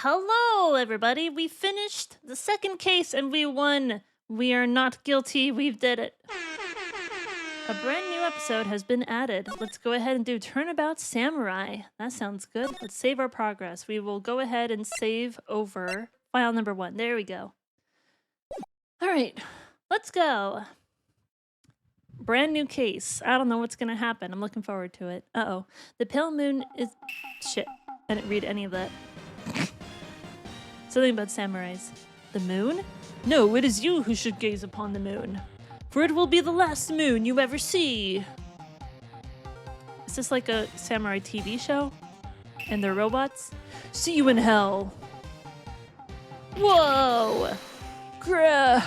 Hello, everybody. We finished the second case and we won. We are not guilty. We've did it. A brand new episode has been added. Let's go ahead and do Turnabout Samurai. That sounds good. Let's save our progress. We will go ahead and save over file number 1. There we go. All right, let's go. Brand new case. I don't know what's going to happen. I'm looking forward to it. Uh-oh. The pale moon is... Shit. I didn't read any of that. Something about samurais. The moon? No, it is you who should gaze upon the moon. For it will be the last moon you ever see. Is this like a samurai TV show? And they're robots? See you in hell. Whoa! Grah!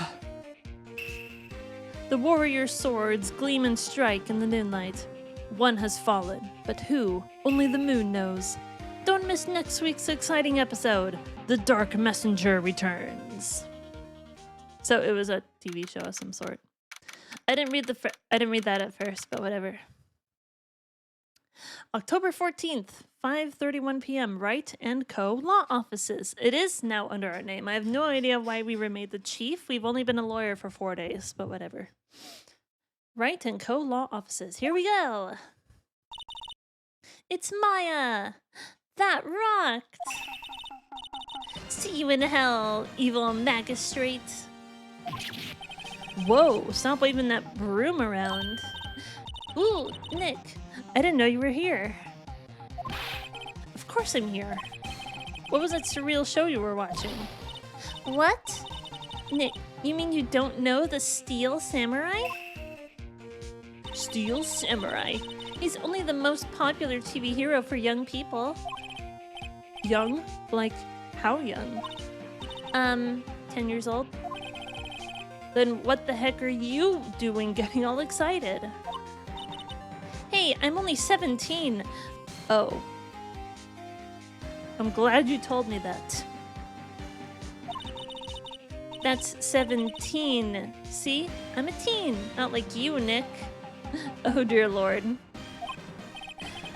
The warrior swords gleam and strike in the moonlight. One has fallen, but who? Only the moon knows. Don't miss next week's exciting episode. The Dark Messenger returns. So it was a TV show of some sort. I didn't read that at first, but whatever. October 14th, 5:31 p.m. Wright & Co. Law Offices. It is now under our name. I have no idea why we were made the chief. We've only been a lawyer for 4 days, but whatever. Wright & Co. Law Offices. Here we go. It's Maya. That rocked. See you in hell, evil magistrate. Whoa, stop waving that broom around. Ooh, Nick, I didn't know you were here. Of course I'm here. What was that surreal show you were watching? What? Nick, you mean you don't know the Steel Samurai? Steel Samurai? He's only the most popular TV hero for young people. Young? Like, how young? 10 years old. Then what the heck are you doing getting all excited? Hey, I'm only 17. Oh. I'm glad you told me that. That's 17. See? I'm a teen. Not like you, Nick. Oh, dear Lord.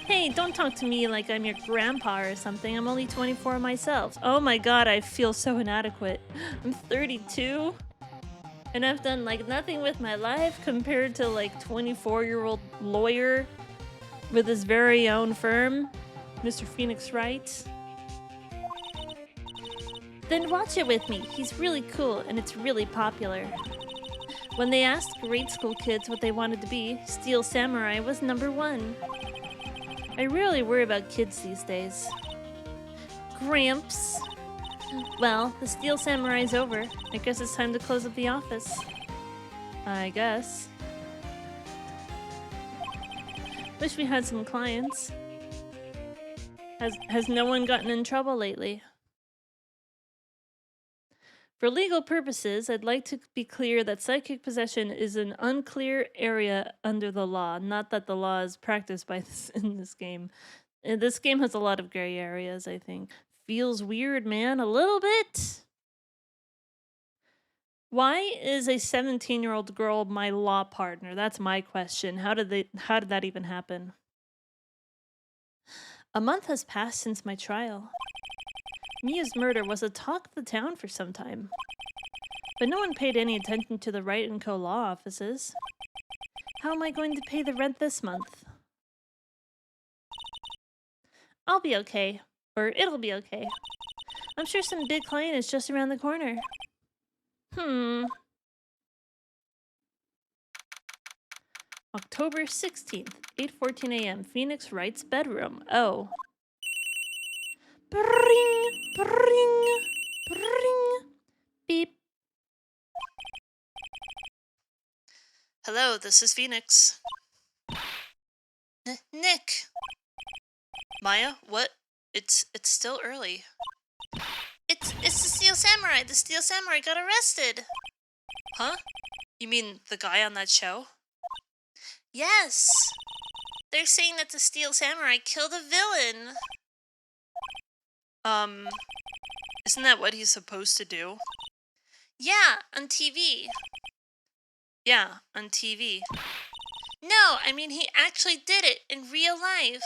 Hey, don't talk to me like I'm your grandpa or something. I'm only 24 myself. Oh my god, I feel so inadequate. I'm 32. And I've done like nothing with my life compared to like 24-year-old lawyer with his very own firm, Mr. Phoenix Wright. Then watch it with me. He's really cool and it's really popular. When they asked grade school kids what they wanted to be, Steel Samurai was #1. I rarely worry about kids these days. Gramps. Well, the Steel Samurai's over. I guess it's time to close up the office. I guess. Wish we had some clients. Has no one gotten in trouble lately? For legal purposes, I'd like to be clear that psychic possession is an unclear area under the law. Not that the law is practiced by in this game. This game has a lot of gray areas, I think. Feels weird, man. A little bit. Why is a 17-year-old girl my law partner? That's my question. How did that even happen? A month has passed since my trial. Mia's murder was a talk of the town for some time. But no one paid any attention to the Wright & Co. law offices. How am I going to pay the rent this month? I'll be okay. Or it'll be okay. I'm sure some big client is just around the corner. October 16th, 8:14 a.m. Phoenix Wright's bedroom. Oh. Bring, bring, bring. Beep. Hello, this is Phoenix. Nick. Maya, what? It's still early. It's the Steel Samurai. The Steel Samurai got arrested. Huh? You mean the guy on that show? Yes. They're saying that the Steel Samurai killed a villain. Isn't that what he's supposed to do? Yeah, on TV. Yeah, on TV. No, I mean he actually did it in real life.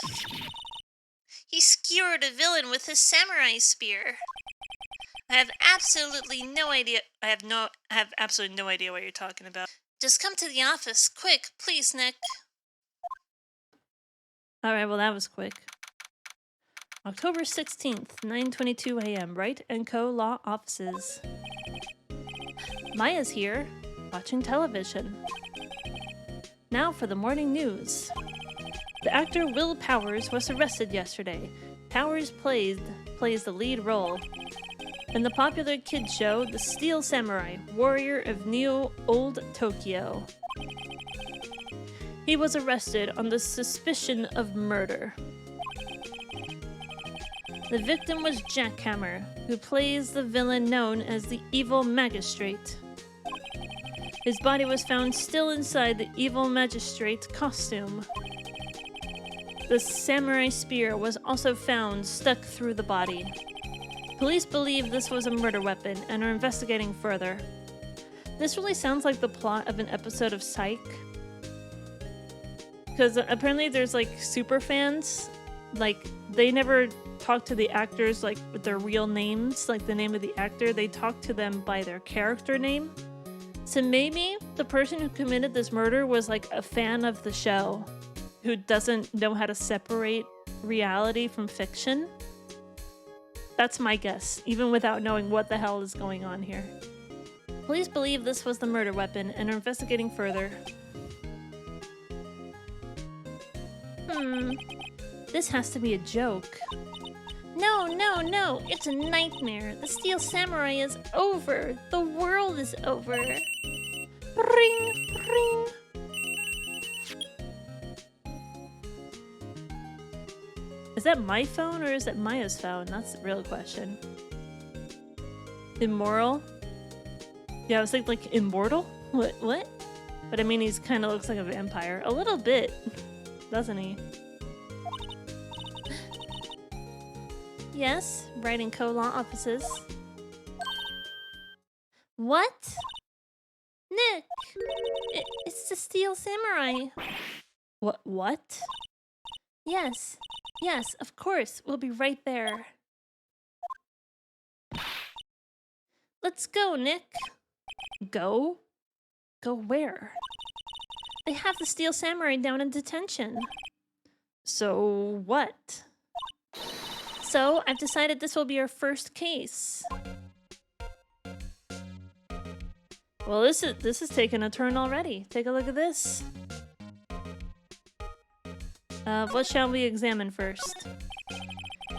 He skewered a villain with his samurai spear. I have absolutely no idea. I have absolutely no idea what you're talking about. Just come to the office, quick, please, Nick. All right, well that was quick. October 16th, 9:22 a.m. Wright & Co. Law Offices. Maya's here, watching television. Now for the morning news. The actor Will Powers was arrested yesterday. Powers plays the lead role in the popular kids show The Steel Samurai, Warrior of Neo Old Tokyo. He was arrested on the suspicion of murder. The victim was Jack Hammer, who plays the villain known as the Evil Magistrate. His body was found still inside the Evil Magistrate costume. The samurai spear was also found stuck through the body. Police believe this was a murder weapon and are investigating further. This really sounds like the plot of an episode of Psych. Because apparently there's like super fans, like they never talk to the actors like with their real names, like the name of the actor. They talk to them by their character name. So maybe the person who committed this murder was like a fan of the show who doesn't know how to separate reality from fiction. That's my guess, even without knowing what the hell is going on here. Police believe this was the murder weapon and are investigating further. This has to be a joke. No, no, it's a nightmare. The Steel Samurai is over. The world is over. Ring, ring. Is that my phone or is it Maya's phone? That's the real question. Immoral? Yeah, I was thinking like immortal? What? But I mean, he's kind of looks like a vampire. A little bit, doesn't he? Yes, Wright & Co. Law Offices. What? Nick! It's the Steel Samurai. What? Yes, of course. We'll be right there. Let's go, Nick. Go? Go where? They have the Steel Samurai down in detention. So what? So I've decided this will be our first case. Well, this is taking a turn already. Take a look at this. What shall we examine first?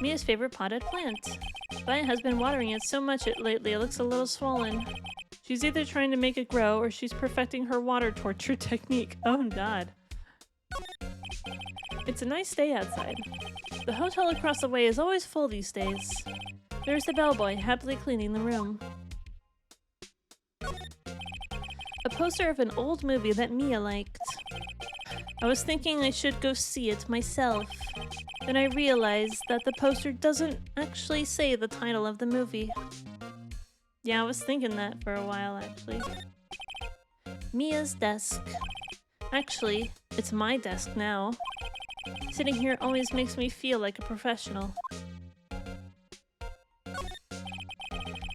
Mia's favorite potted plant. Via has been watering it so much lately it looks a little swollen. She's either trying to make it grow or she's perfecting her water torture technique. Oh god. It's a nice day outside. The hotel across the way is always full these days. There's the bellboy happily cleaning the room. A poster of an old movie that Mia liked. I was thinking I should go see it myself. Then I realized that the poster doesn't actually say the title of the movie. Yeah, I was thinking that for a while, actually. Mia's desk. Actually, it's my desk now. Sitting here always makes me feel like a professional.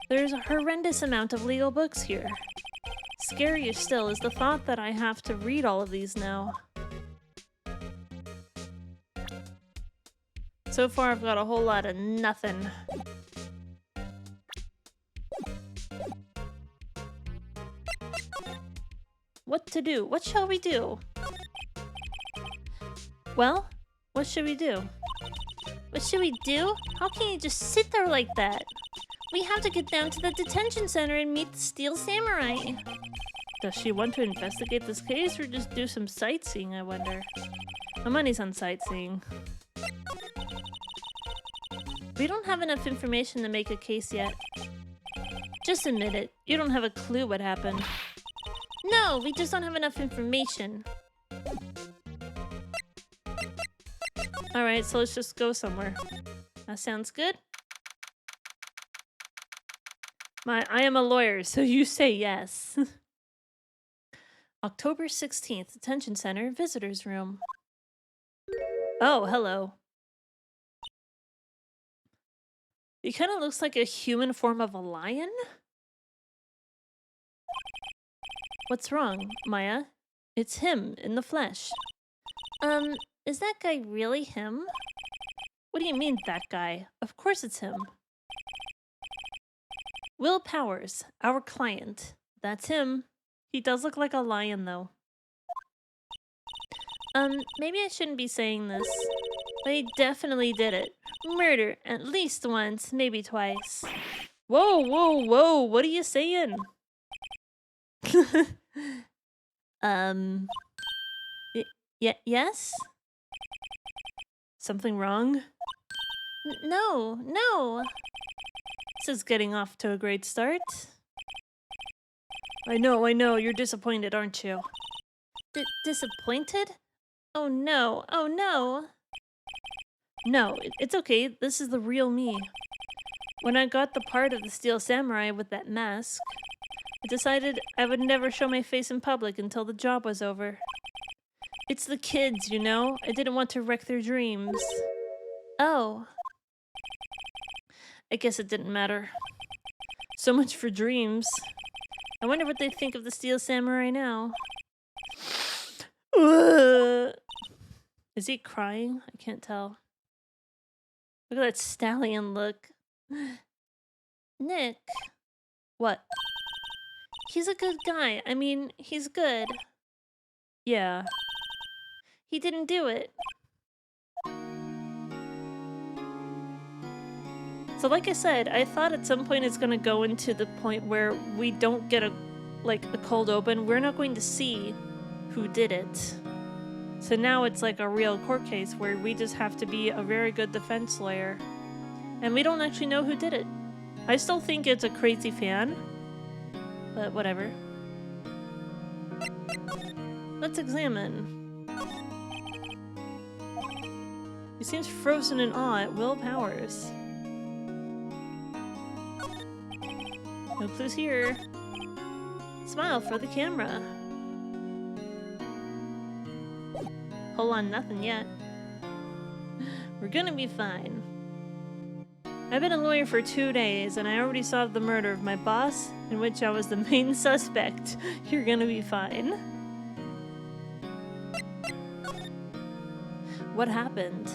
There's a horrendous amount of legal books here. Scarier still is the thought that I have to read all of these now. So far, I've got a whole lot of nothing. What to do? What shall we do? Well, what should we do? What should we do? How can you just sit there like that? We have to get down to the detention center and meet the Steel Samurai. Does she want to investigate this case or just do some sightseeing, I wonder? My money's on sightseeing. We don't have enough information to make a case yet. Just admit it. You don't have a clue what happened. No, we just don't have enough information. Alright, so let's just go somewhere. That sounds good. I am a lawyer, so you say yes. October 16th, Detention Center, Visitors Room. Oh, hello. He kind of looks like a human form of a lion? What's wrong, Maya? It's him in the flesh. Is that guy really him? What do you mean, that guy? Of course it's him. Will Powers, our client. That's him. He does look like a lion, though. Maybe I shouldn't be saying this, but he definitely did it. Murder, at least once, maybe twice. Whoa, whoa, whoa, what are you saying? Yes? Something wrong? No, no. This is getting off to a great start. I know, you're disappointed, aren't you? Disappointed? Oh no, oh no. No, it's okay, this is the real me. When I got the part of the Steel Samurai with that mask, I decided I would never show my face in public until the job was over. It's the kids, you know? I didn't want to wreck their dreams. Oh. I guess it didn't matter. So much for dreams. I wonder what they think of the Steel Samurai now. Is he crying? I can't tell. Look at that stallion look. Nick. What? He's a good guy. I mean, he's good. Yeah. He didn't do it. So like I said, I thought at some point it's gonna go into the point where we don't get a cold open. We're not going to see who did it. So now it's like a real court case where we just have to be a very good defense lawyer. And we don't actually know who did it. I still think it's a crazy fan. But whatever. Let's examine. He seems frozen in awe at Will Powers. No clues here. Smile for the camera. Hold on, nothing yet. We're gonna be fine. I've been a lawyer for 2 days, and I already solved the murder of my boss, in which I was the main suspect. You're gonna be fine. What happened?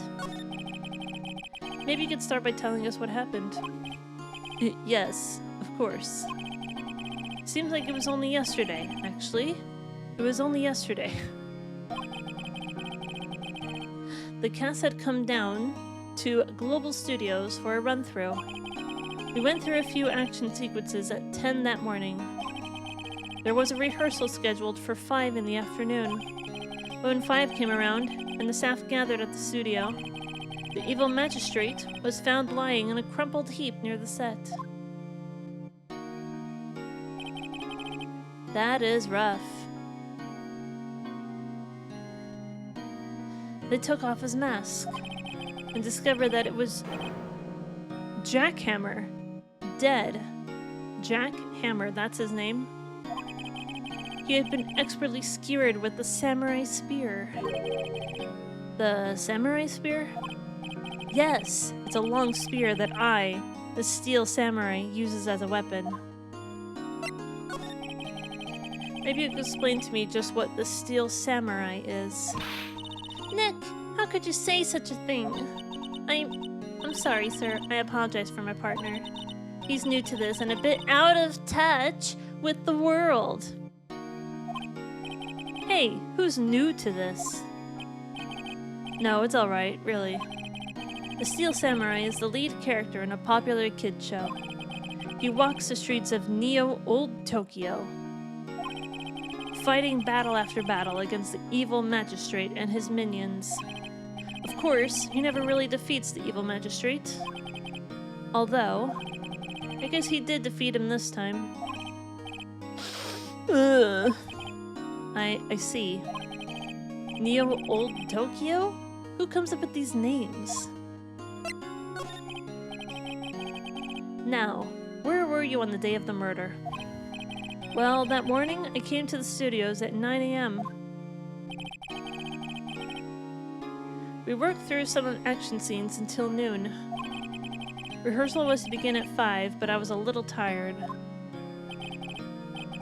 Maybe you could start by telling us what happened. Yes, of course. Seems like it was only yesterday, actually. It was only yesterday. The cast had come down to Global Studios for a run-through. We went through a few action sequences at 10 that morning. There was a rehearsal scheduled for 5 in the afternoon. But when 5 came around, and the staff gathered at the studio, the evil magistrate was found lying in a crumpled heap near the set. That is rough. They took off his mask and discovered that it was Jack Hammer, dead. Jack Hammer, that's his name. He had been expertly skewered with the samurai spear. The samurai spear? Yes, it's a long spear that I, the Steel Samurai, uses as a weapon. Maybe you could explain to me just what the Steel Samurai is. Nick, how could you say such a thing? I'm sorry, sir. I apologize for my partner. He's new to this and a bit out of touch with the world. Hey, who's new to this? No, it's alright, really. The Steel Samurai is the lead character in a popular kids show. He walks the streets of Neo Old Tokyo, fighting battle after battle against the evil magistrate and his minions. Of course, he never really defeats the evil magistrate. Although, I guess he did defeat him this time. Ugh. I see. Neo Old Tokyo? Who comes up with these names? Now, where were you on the day of the murder? Well, that morning, I came to the studios at 9 a.m. We worked through some action scenes until noon. Rehearsal was to begin at 5, but I was a little tired.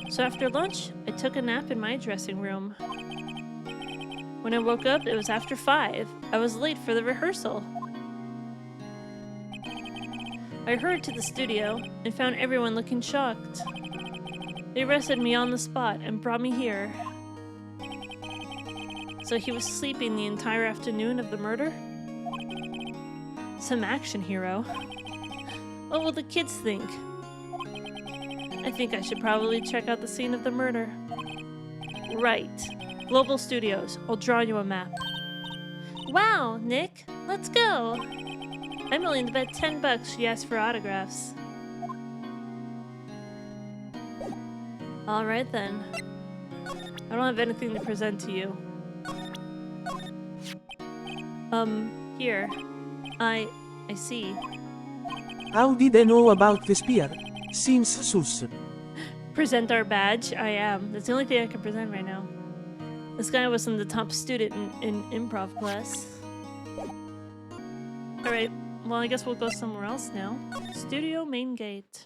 So after lunch, I took a nap in my dressing room. When I woke up, it was after 5. I was late for the rehearsal. I hurried to the studio and found everyone looking shocked. They arrested me on the spot and brought me here. So he was sleeping the entire afternoon of the murder? Some action hero. What will the kids think? I think I should probably check out the scene of the murder. Right. Global Studios. I'll draw you a map. Wow, Nick. Let's go. I'm willing to bet $10 she asked for autographs. Alright then. I don't have anything to present to you. Here. I see. How did I know about the spear? Seems sus. Present our badge? I am. That's the only thing I can present right now. This guy wasn't the top student in improv class. Alright, well I guess we'll go somewhere else now. Studio main gate.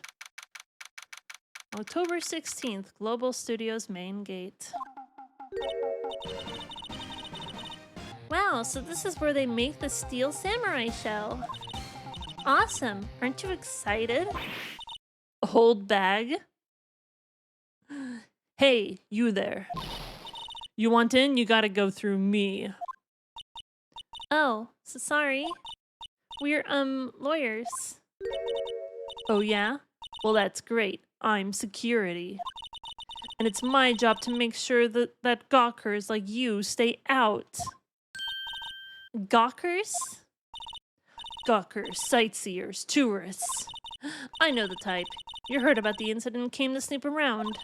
October 16th, Global Studios main gate. Wow, so this is where they make the steel samurai shell. Awesome! Aren't you excited? Old bag? Hey, you there. You want in? You gotta go through me. Oh, so sorry. We're, lawyers. Oh yeah? Well, that's great. I'm security. And it's my job to make sure that gawkers like you stay out. Gawkers? Gawkers, sightseers, tourists. I know the type. You heard about the incident and came to snoop around.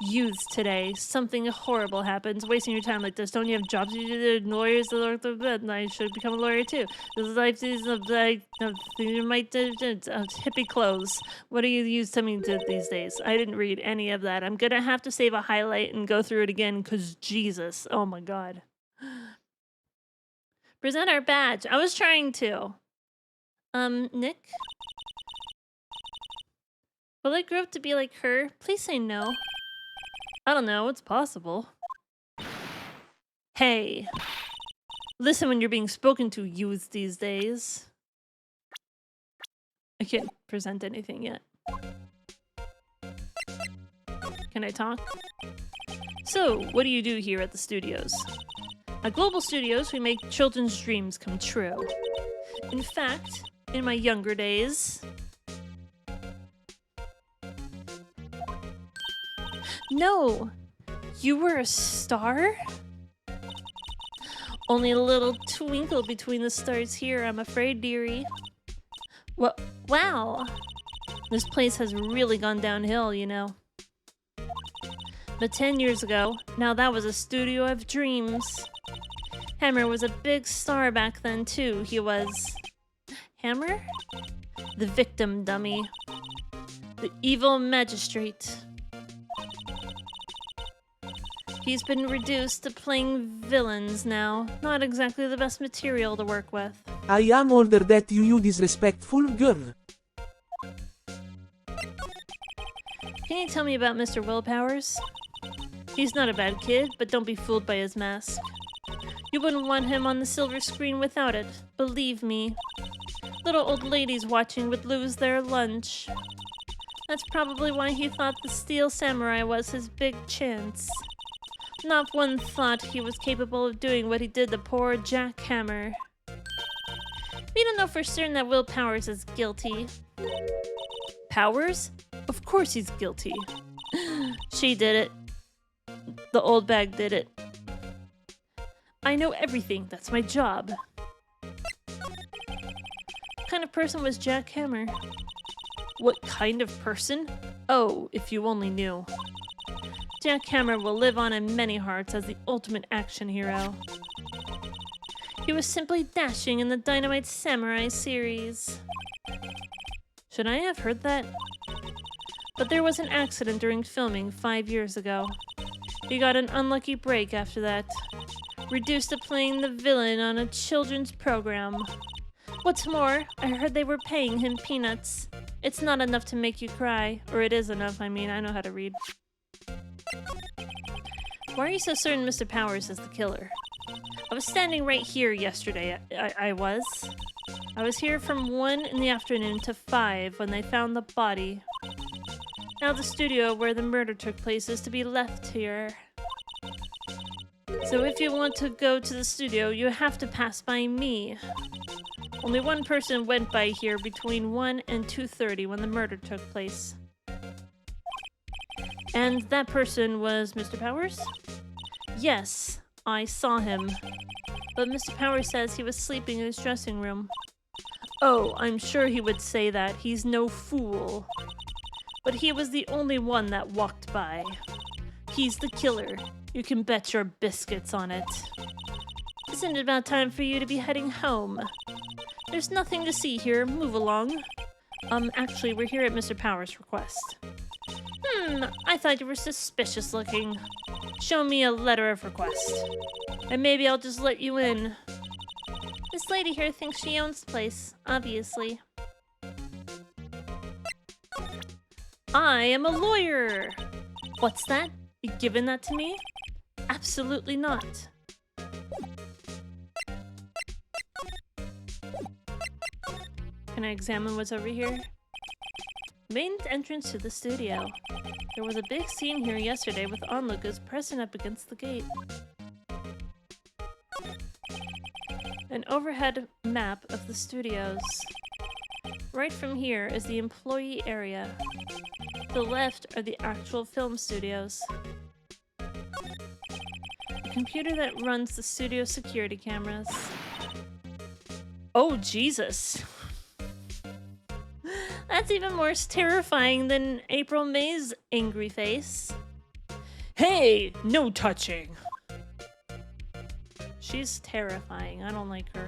Youths today, something horrible happens. Wasting your time like this. Don't you have jobs to do? Lawyers to look the bed, and I should become a lawyer too. This is life is like hippie clothes. What do you use to me these days? I didn't read any of that. I'm gonna have to save a highlight and go through it again because Jesus. Oh my god. Present our badge. I was trying to. Nick? Will I grow up to be like her? Please say no. I don't know, it's possible. Hey. Listen when you're being spoken to, youths these days. I can't present anything yet. Can I talk? So, what do you do here at the studios? At Global Studios, we make children's dreams come true. In fact, in my younger days... No! You were a star? Only a little twinkle between the stars here, I'm afraid, dearie. Wow! This place has really gone downhill, you know. But 10 years ago, now that was a studio of dreams. Hammer was a big star back then, too. He was... Hammer? The victim dummy. The evil magistrate. He's been reduced to playing villains now. Not exactly the best material to work with. I am older that you disrespectful girl. Can you tell me about Mr. Willpowers? He's not a bad kid, but don't be fooled by his mask. You wouldn't want him on the silver screen without it, believe me. Little old ladies watching would lose their lunch. That's probably why he thought the Steel Samurai was his big chance. Not one thought he was capable of doing what he did to poor Jack Hammer. We don't know for certain that Will Powers is guilty. Powers? Of course he's guilty. She did it. The old bag did it. I know everything. That's my job. What kind of person was Jack Hammer? What kind of person? Oh, if you only knew. Jack Hammer will live on in many hearts as the ultimate action hero. He was simply dashing in the Dynamite Samurai series. Should I have heard that? But there was an accident during filming 5 years ago. He got an unlucky break after that. Reduced to playing the villain on a children's program. What's more, I heard they were paying him peanuts. It's not enough to make you cry. Or it is enough, I mean, I know how to read. Why are you so certain Mr. Powers is the killer? I was standing right here yesterday. I was. I was here from 1 in the afternoon to 5 when they found the body. Now the studio where the murder took place is to be left here. So if you want to go to the studio, you have to pass by me. Only one person went by here between 1 and 2:30 when the murder took place. And that person was Mr. Powers? Yes, I saw him. But Mr. Powers says he was sleeping in his dressing room. Oh, I'm sure he would say that. He's no fool. But he was the only one that walked by. He's the killer. You can bet your biscuits on it. Isn't it about time for you to be heading home? There's nothing to see here. Move along. Actually, we're here at Mr. Powers' request. I thought you were suspicious looking. Show me a letter of request. And maybe I'll just let you in. This lady here thinks she owns the place, obviously. I am a lawyer! What's that? You giving that to me? Absolutely not. Can I examine what's over here? Main entrance to the studio. There was a big scene here yesterday with onlookers pressing up against the gate. An overhead map of the studios. Right from here is the employee area. To the left are the actual film studios. A computer that runs the studio security cameras. Oh, Jesus! That's even more terrifying than April May's angry face. Hey, no touching! She's terrifying. I don't like her.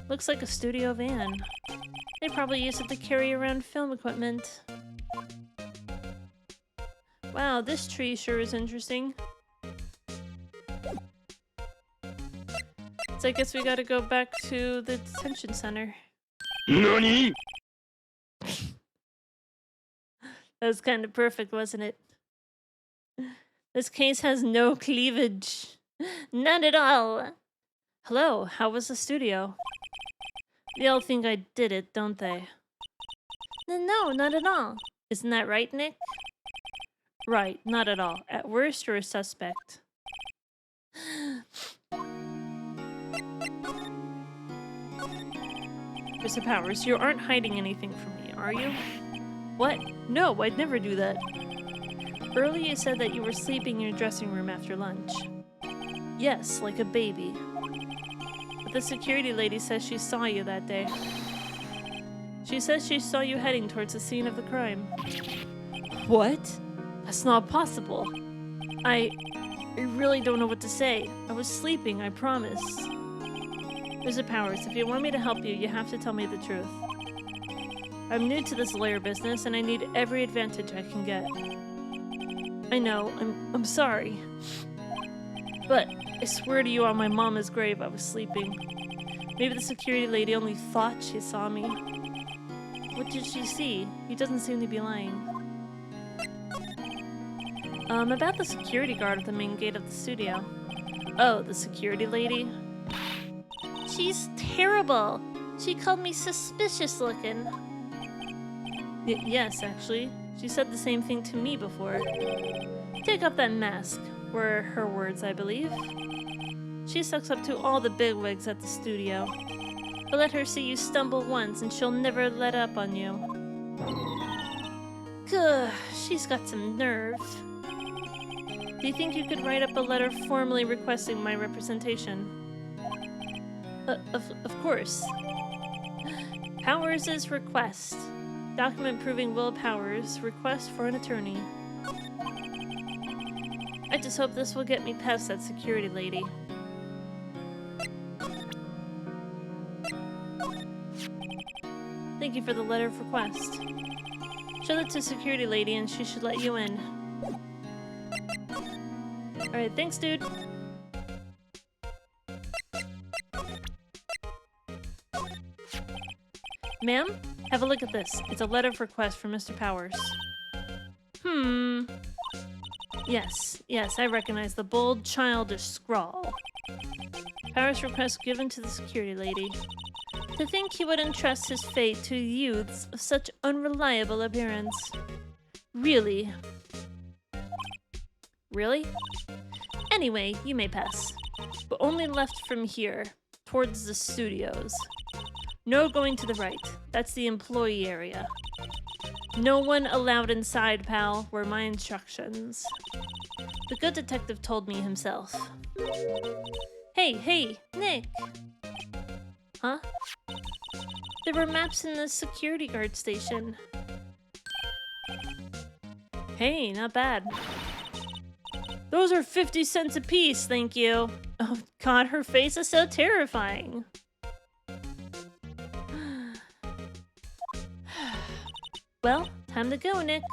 Looks like a studio van. They probably use it to carry around film equipment. Wow, this tree sure is interesting. So I guess we gotta go back to the detention center. NANI?! That was kind of perfect, wasn't it? This case has no cleavage. None at all. Hello, how was the studio? They all think I did it, don't they? No, not at all. Isn't that right, Nick? Right, not at all. At worst, you're a suspect. Mr. Powers, you aren't hiding anything from me, are you? What? No, I'd never do that. Earlier you said that you were sleeping in your dressing room after lunch. Yes, like a baby. But the security lady says she saw you that day. She says she saw you heading towards the scene of the crime. What? That's not possible. I really don't know what to say. I was sleeping, I promise. Mr. Powers, if you want me to help you, you have to tell me the truth. I'm new to this lawyer business, and I need every advantage I can get. I know, I'm sorry. But I swear to you on my mama's grave I was sleeping. Maybe the security lady only thought she saw me. What did she see? He doesn't seem to be lying. About the security guard at the main gate of the studio. Oh, the security lady? She's terrible. She called me suspicious looking. Yes, actually. She said the same thing to me before. Take off that mask, were her words, I believe. She sucks up to all the bigwigs at the studio. But let her see you stumble once and she'll never let up on you. Gah, she's got some nerve. Do you think you could write up a letter formally requesting my representation? Of course. Powers' request. Document proving Will Powers' request for an attorney. I just hope this will get me past that security lady. Thank you for the letter of request. Show that to security lady and she should let you in. Alright, thanks, dude. Ma'am, have a look at this. It's a letter of request from Mr. Powers. Yes, I recognize the bold, childish scrawl. Powers request given to the security lady. To think he would entrust his fate to youths of such unreliable appearance. Really? Really? Anyway, you may pass. But only left from here, towards the studios. No going to the right. That's the employee area. No one allowed inside, pal, were my instructions. The good detective told me himself. Hey, Nick! Huh? There were maps in the security guard station. Hey, not bad. Those are 50 cents a piece, thank you. Oh god, her face is so terrifying. Well, time to go, Nick.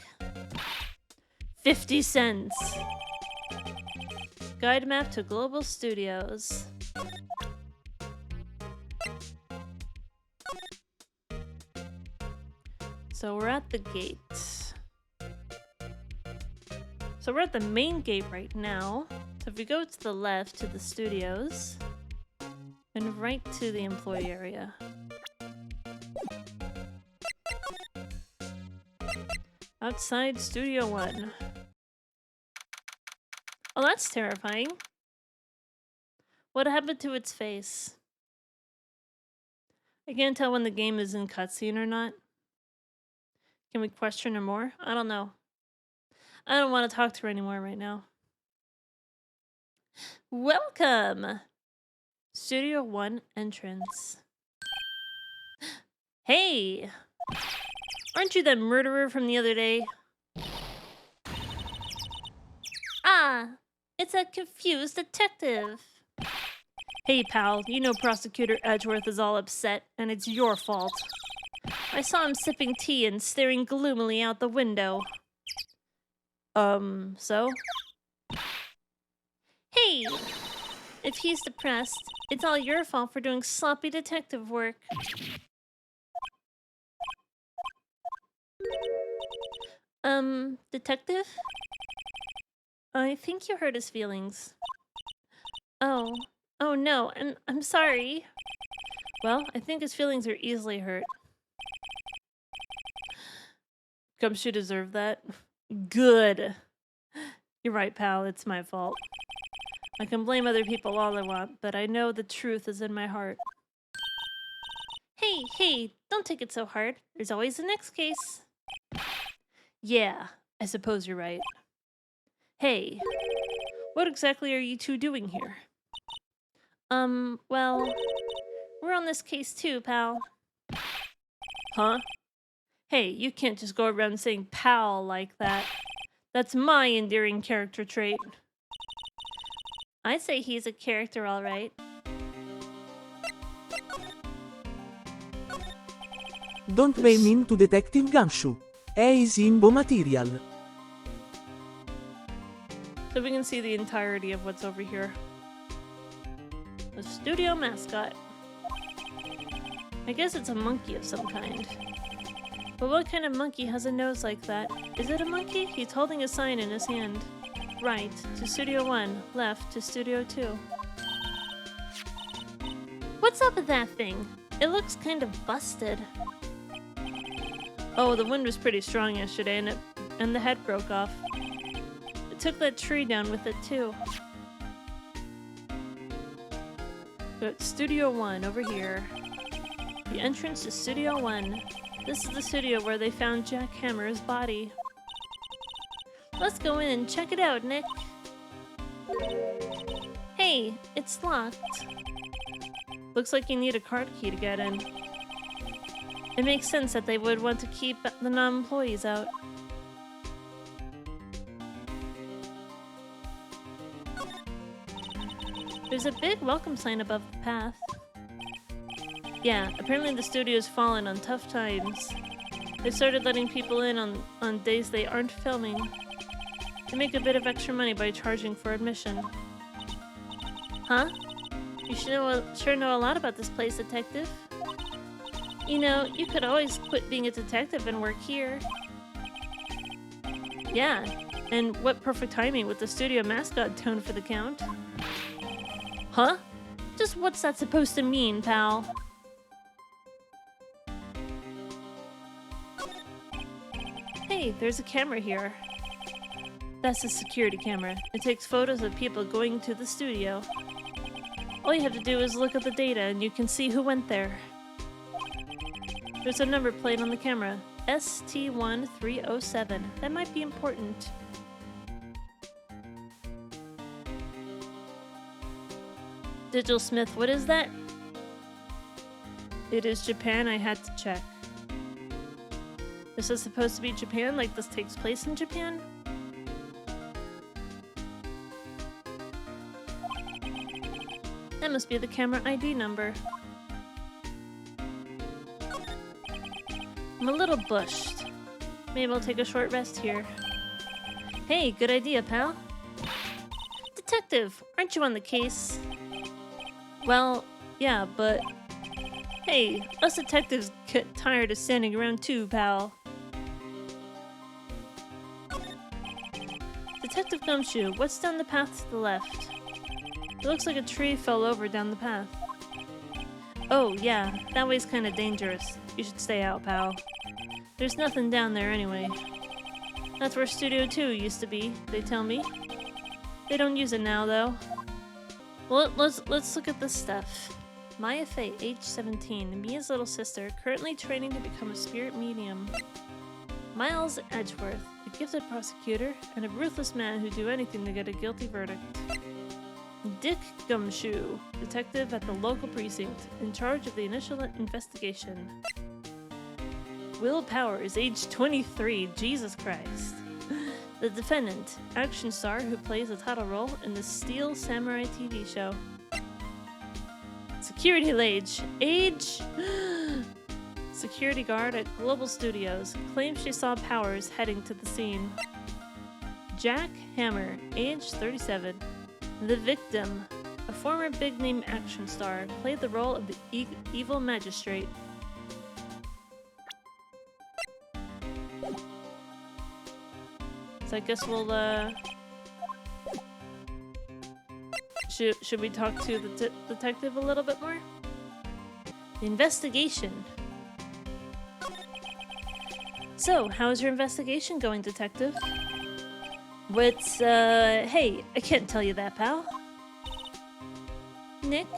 50 cents. Guide map to Global Studios. So we're at the gate. So we're at the main gate right now. So if we go to the left to the studios, and right to the employee area. Outside Studio 1. Oh, that's terrifying. What happened to its face? I can't tell when the game is in cutscene or not. Can we question her more? I don't know. I don't want to talk to her anymore right now. Welcome! Studio 1 entrance. Hey! Aren't you that murderer from the other day? Ah! It's a confused detective! Hey pal, you know Prosecutor Edgeworth is all upset, and it's your fault. I saw him sipping tea and staring gloomily out the window. So? Hey! If he's depressed, it's all your fault for doing sloppy detective work. Detective? I think you hurt his feelings. Oh no, I'm sorry. Well, I think his feelings are easily hurt. Come, she deserved that. Good. You're right, pal, it's my fault. I can blame other people all I want, but I know the truth is in my heart. Hey, don't take it so hard. There's always the next case. Yeah, I suppose you're right. Hey, what exactly are you two doing here? Well, we're on this case too, pal. Huh? Hey, you can't just go around saying pal like that. That's my endearing character trait. I'd say he's a character, all right. Don't pay mean to Detective Gumshoe. Is imbo material. So we can see the entirety of what's over here. The studio mascot. I guess it's a monkey of some kind. But what kind of monkey has a nose like that? Is it a monkey? He's holding a sign in his hand. Right to Studio 1, left to Studio 2. What's up with that thing? It looks kind of busted. Oh, the wind was pretty strong yesterday and the head broke off. It took that tree down with it too. But Studio 1 over here. The entrance to Studio 1. This is the studio where they found Jack Hammer's body. Let's go in and check it out, Nick. Hey, it's locked. Looks like you need a card key to get in. It makes sense that they would want to keep the non-employees out. There's a big welcome sign above the path. Yeah, apparently the studio's fallen on tough times. They started letting people in on days they aren't filming. They make a bit of extra money by charging for admission. Huh? You sure know a lot about this place, detective. You know, you could always quit being a detective and work here. Yeah, and what perfect timing with the studio mascot tone for the count. Huh? Just what's that supposed to mean, pal? Hey, there's a camera here. That's a security camera. It takes photos of people going to the studio. All you have to do is look at the data and you can see who went there. There's a number plate on the camera. ST1307. That might be important. Digital Smith, what is that? It is Japan, I had to check. This is supposed to be Japan, like this takes place in Japan? That must be the camera ID number. I'm a little bushed. Maybe I'll take a short rest here. Hey, good idea, pal. Detective, aren't you on the case? Well, yeah, but... Hey, us detectives get tired of standing around too, pal. Detective Gumshoe, what's down the path to the left? It looks like a tree fell over down the path. Oh, yeah, that way's kinda dangerous. You should stay out, pal. There's nothing down there anyway. That's where Studio 2 used to be, they tell me. They don't use it now, though. Well, let's look at this stuff. Maya Faye, age 17, Mia's little sister, currently training to become a spirit medium. Miles Edgeworth, a gifted prosecutor, and a ruthless man who'd do anything to get a guilty verdict. Dick Gumshoe, detective at the local precinct, in charge of the initial investigation. Will Powers, age 23, Jesus Christ. The defendant, action star who plays a title role in the Steel Samurai TV show. Security age... Security guard at Global Studios, claims she saw Powers heading to the scene. Jack Hammer, age 37. The victim, a former big-name action star, played the role of the evil magistrate. So I guess we'll, Should we talk to the detective a little bit more? The investigation. So, how's your investigation going, detective? What's, hey, I can't tell you that, pal. Nick,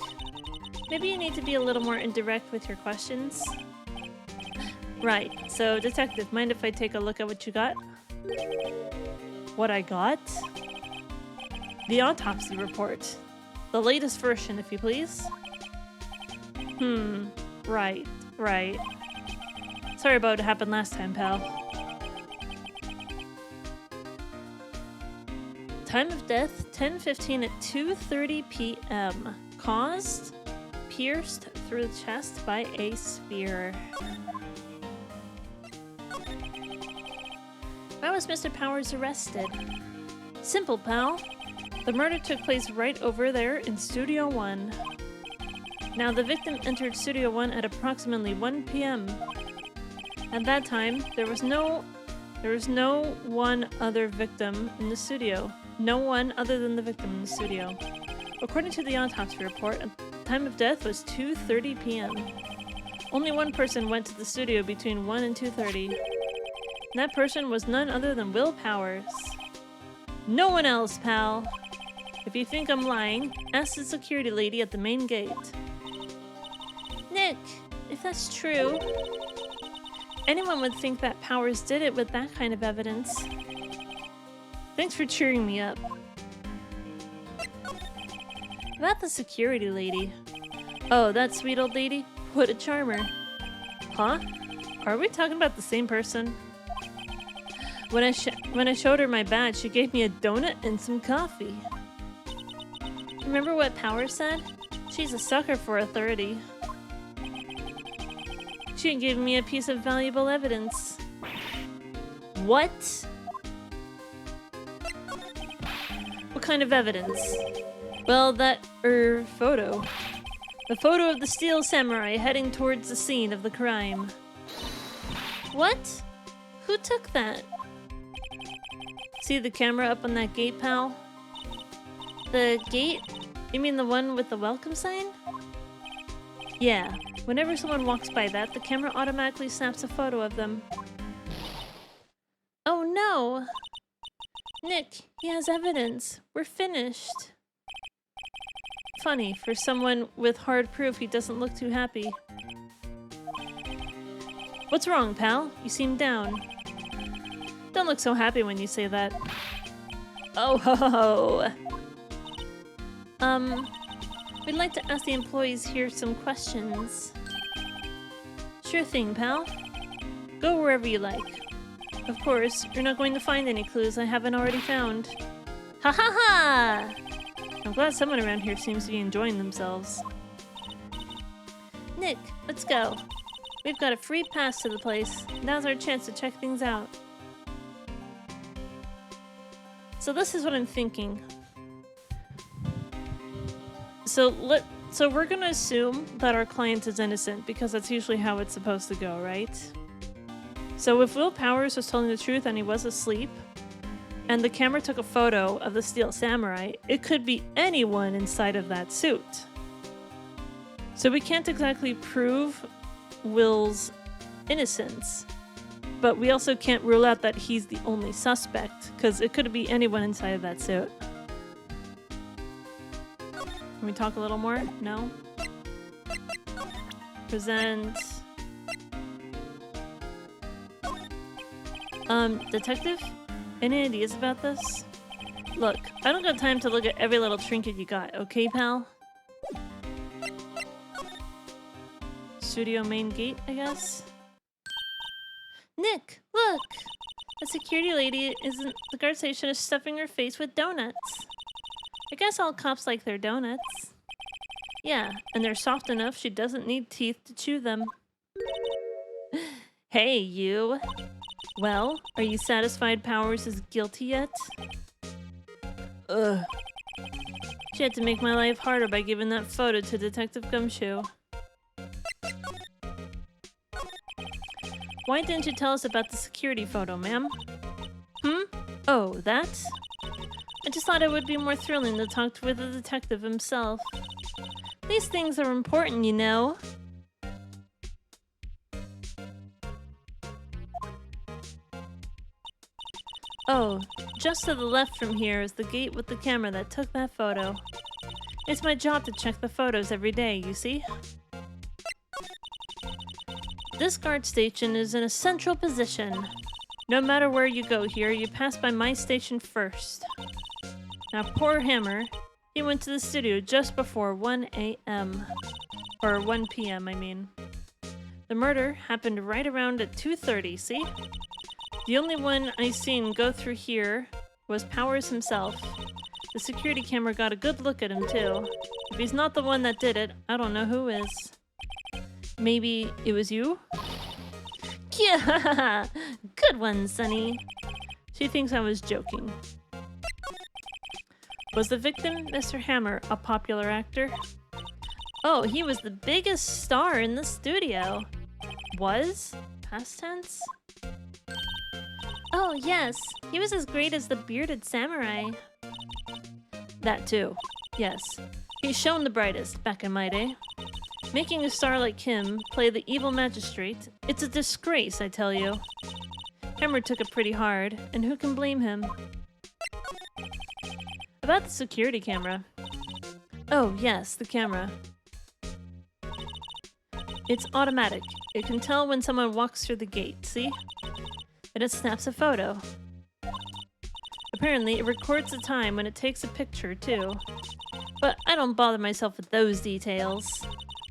maybe you need to be a little more indirect with your questions. Right, so detective, mind if I take a look at what you got? What I got? The autopsy report. The latest version, if you please. Right. Sorry about what happened last time, pal. Time of death, 10:15 at 2:30 p.m. Caused? Pierced through the chest by a spear. Why was Mr. Powers arrested? Simple, pal. The murder took place right over there in Studio 1. Now, the victim entered Studio 1 at approximately 1 p.m. At that time, there was no one other victim in the studio. No one other than the victim in the studio. According to the autopsy report, the time of death was 2:30 p.m. Only one person went to the studio between 1 and 2:30. That person was none other than Will Powers. No one else, pal. If you think I'm lying, ask the security lady at the main gate. Nick, if that's true, anyone would think that Powers did it with that kind of evidence. Thanks for cheering me up. About the security lady. Oh, that sweet old lady? What a charmer. Huh? Are we talking about the same person? When I showed her my badge, she gave me a donut and some coffee. Remember what Powers said? She's a sucker for authority. She gave me a piece of valuable evidence. What? What kind of evidence? Well, that, photo. The photo of the steel samurai heading towards the scene of the crime. What? Who took that? See the camera up on that gate, pal? The gate? You mean the one with the welcome sign? Yeah. Whenever someone walks by that, the camera automatically snaps a photo of them. Oh no! Nick, he has evidence. We're finished. Funny, for someone with hard proof, he doesn't look too happy. What's wrong, pal? You seem down. Don't look so happy when you say that. Oh ho ho! We'd like to ask the employees here some questions. Sure thing, pal. Go wherever you like. Of course, you're not going to find any clues I haven't already found. Ha ha ha! I'm glad someone around here seems to be enjoying themselves. Nick, let's go. We've got a free pass to the place. Now's our chance to check things out. So this is what I'm thinking. So we're gonna assume that our client is innocent because that's usually how it's supposed to go, right? So if Will Powers was telling the truth and he was asleep, and the camera took a photo of the steel samurai, it could be anyone inside of that suit. So we can't exactly prove Will's innocence, but we also can't rule out that he's the only suspect, because it could be anyone inside of that suit. Can we talk a little more? No? Present... detective? Any ideas about this? Look, I don't got time to look at every little trinket you got, okay, pal? Studio main gate, I guess? Nick, look! The security lady isn't... The guard station is stuffing her face with donuts. I guess all cops like their donuts. Yeah, and they're soft enough she doesn't need teeth to chew them. Hey, you! Well, are you satisfied Powers is guilty yet? Ugh. She had to make my life harder by giving that photo to Detective Gumshoe. Why didn't you tell us about the security photo, ma'am? Oh, that? I just thought it would be more thrilling to talk with the detective himself. These things are important, you know. Oh, just to the left from here is the gate with the camera that took that photo. It's my job to check the photos every day, you see? This guard station is in a central position. No matter where you go here, you pass by my station first. Now, poor Hammer, he went to the studio just before 1 a.m. Or 1 p.m., I mean. The murder happened right around at 2:30, see? The only one I seen go through here was Powers himself. The security camera got a good look at him, too. If he's not the one that did it, I don't know who is. Maybe it was you? Yeah! Good one, Sonny. She thinks I was joking. Was the victim, Mr. Hammer, a popular actor? Oh, he was the biggest star in the studio. Was? Past tense? Oh, yes. He was as great as the bearded samurai. That too. Yes. He's shown the brightest back in my day. Making a star like him play the evil magistrate, it's a disgrace, I tell you. Hammer took it pretty hard, and who can blame him? About the security camera. Oh, yes, the camera. It's automatic. It can tell when someone walks through the gate, see? And it snaps a photo. Apparently, it records the time when it takes a picture, too. But I don't bother myself with those details.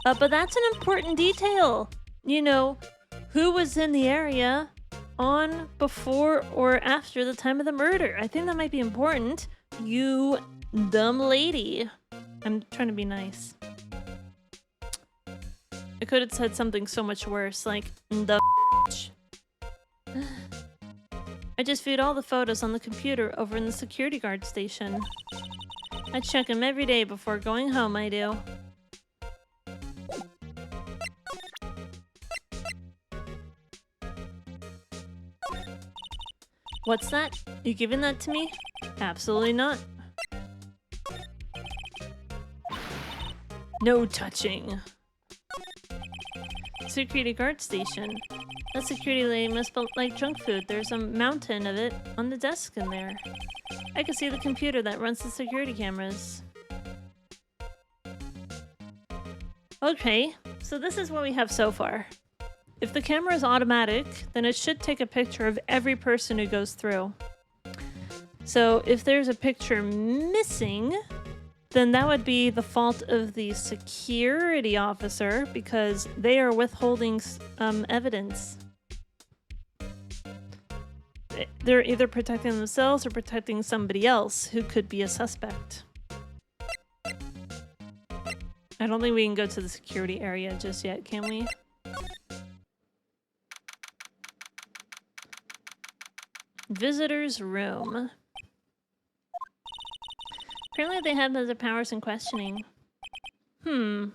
But that's an important detail! You know, who was in the area on, before, or after the time of the murder? I think that might be important. You dumb lady. I'm trying to be nice. I could have said something so much worse, like, the I just viewed all the photos on the computer over in the security guard station. I check them every day before going home, I do. What's that? You giving that to me? Absolutely not. No touching. Security guard station. That security lady must like junk food. There's a mountain of it on the desk in there. I can see the computer that runs the security cameras. Okay, so this is what we have so far. If the camera is automatic, then it should take a picture of every person who goes through. So if there's a picture missing, then that would be the fault of the security officer because they are withholding evidence. They're either protecting themselves or protecting somebody else who could be a suspect. I don't think we can go to the security area just yet, can we? Visitor's room. Apparently they have other powers in questioning.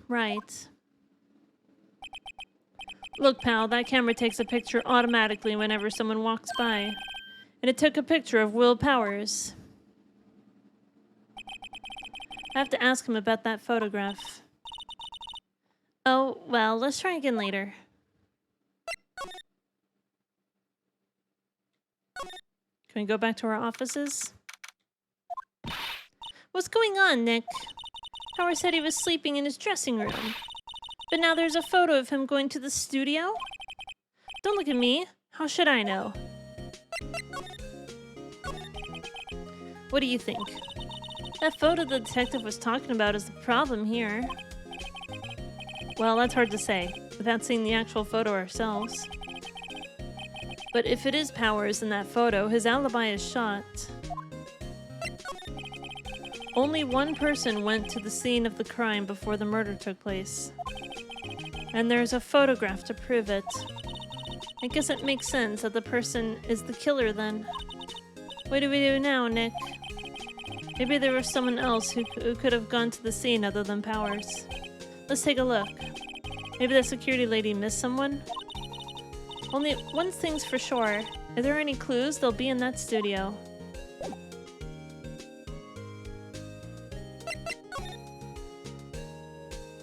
Right. Look, pal, that camera takes a picture automatically whenever someone walks by. And it took a picture of Will Powers. I have to ask him about that photograph. Oh, well, let's try again later. Can we go back to our offices? What's going on, Nick? Howard said he was sleeping in his dressing room. But now there's a photo of him going to the studio? Don't look at me. How should I know? What do you think? That photo the detective was talking about is the problem here. Well, that's hard to say, without seeing the actual photo ourselves. But if it is Powers in that photo, his alibi is shot. Only one person went to the scene of the crime before the murder took place. And there's a photograph to prove it. I guess it makes sense that the person is the killer then. What do we do now, Nick? Maybe there was someone else who could have gone to the scene other than Powers. Let's take a look. Maybe the security lady missed someone? Only one thing's for sure. Are there any clues? They'll be in that studio.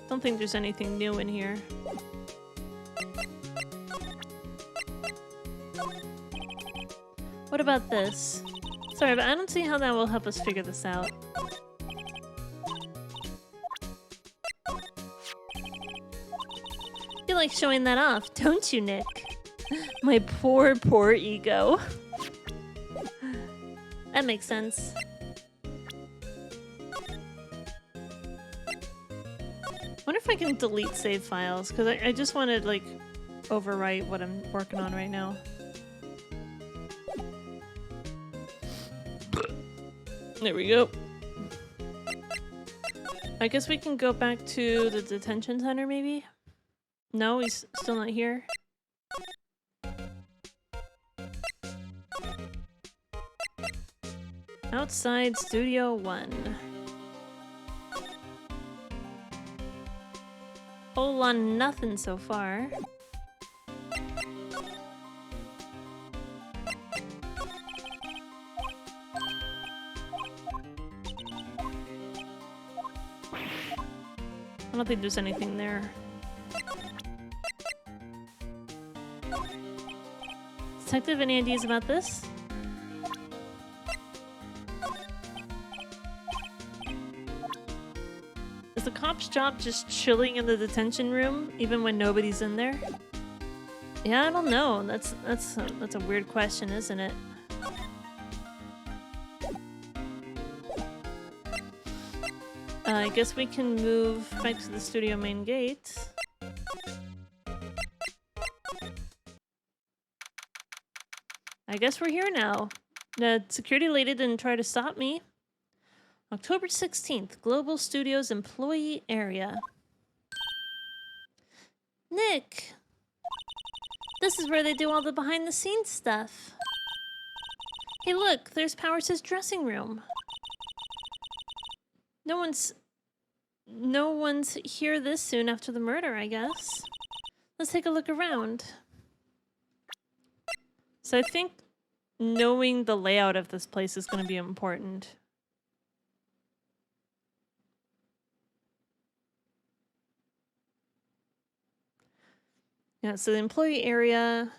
Don't think there's anything new in here. What about this? Sorry, but I don't see how that will help us figure this out. You like showing that off, don't you, Nick? My poor, poor ego. That makes sense. Wonder if I can delete save files, because I just want to, like, overwrite what I'm working on right now. There we go. I guess we can go back to the detention center, maybe? No, he's still not here. Outside Studio 1. Whole on nothing so far. I don't think there's anything there. Detective, any ideas about this? Is the cop's job just chilling in the detention room, even when nobody's in there? Yeah, I don't know. That's a weird question, isn't it? I guess we can move back to the studio main gate. I guess we're here now. The security lady didn't try to stop me. October 16th, Global Studios Employee Area. Nick! This is where they do all the behind-the-scenes stuff. Hey look, there's Powers' dressing room. No one's here this soon after the murder, I guess. Let's take a look around. So I think knowing the layout of this place is going to be important. Yeah, so the employee area,